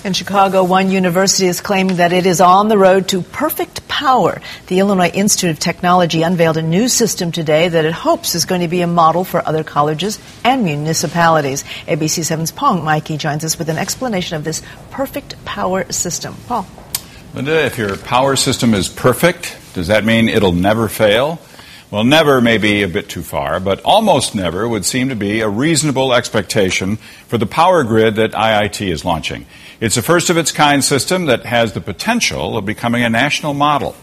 In Chicago, one university is claiming that it is on the road to perfect power. The Illinois Institute of Technology unveiled a new system today that it hopes is going to be a model for other colleges and municipalities. ABC 7's Pong Mikey joins us with an explanation of this perfect power system. Paul. Linda, if your power system is perfect, does that mean it'll never fail? Well, never may be a bit too far, but almost never would seem to be a reasonable expectation for the power grid that IIT is launching. It's a first-of-its-kind system that has the potential of becoming a national model.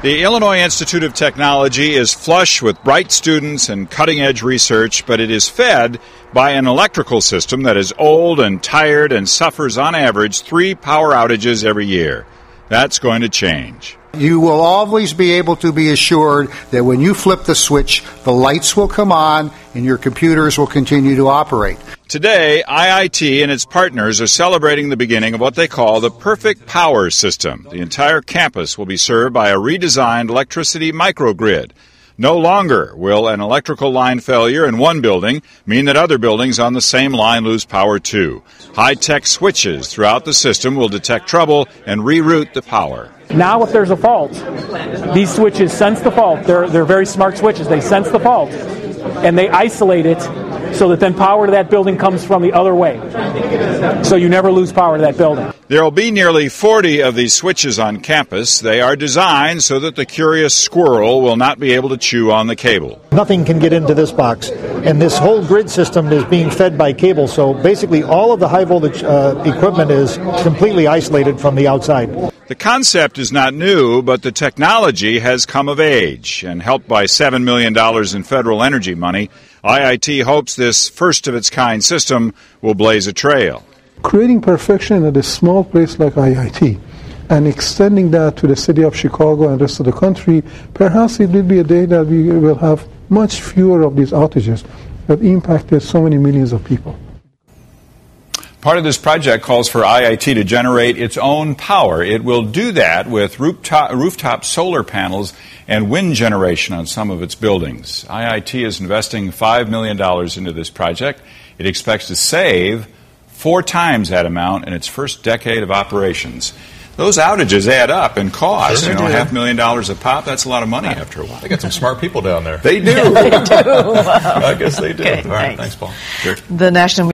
The Illinois Institute of Technology is flush with bright students and cutting-edge research, but it is fed by an electrical system that is old and tired and suffers on average 3 power outages every year. That's going to change. You will always be able to be assured that when you flip the switch, the lights will come on and your computers will continue to operate. Today, IIT and its partners are celebrating the beginning of what they call the perfect power system. The entire campus will be served by a redesigned electricity microgrid. No longer will an electrical line failure in one building mean that other buildings on the same line lose power too. High-tech switches throughout the system will detect trouble and reroute the power. Now if there's a fault, these switches sense the fault. They're very smart switches. They sense the fault, and they isolate it so that then power to that building comes from the other way. So you never lose power to that building. There will be nearly 40 of these switches on campus. They are designed so that the curious squirrel will not be able to chew on the cable. Nothing can get into this box, and this whole grid system is being fed by cable, so basically all of the high voltage equipment is completely isolated from the outside. The concept is not new, but the technology has come of age, and helped by $7 million in federal energy money, IIT hopes this first-of-its-kind system will blaze a trail. Creating perfection at a small place like IIT and extending that to the city of Chicago and the rest of the country, perhaps it will be a day that we will have much fewer of these outages that impacted so many millions of people. Part of this project calls for IIT to generate its own power. It will do that with rooftop solar panels and wind generation on some of its buildings. IIT is investing $5 million into this project. It expects to save 4 times that amount in its first decade of operations. Those outages add up in cost. Sure, $500,000 a pop, that's a lot of money after a while. They got some smart people down there. They do. Yeah, they do. I guess they do. Okay, All right, thanks, Paul. Sure. The National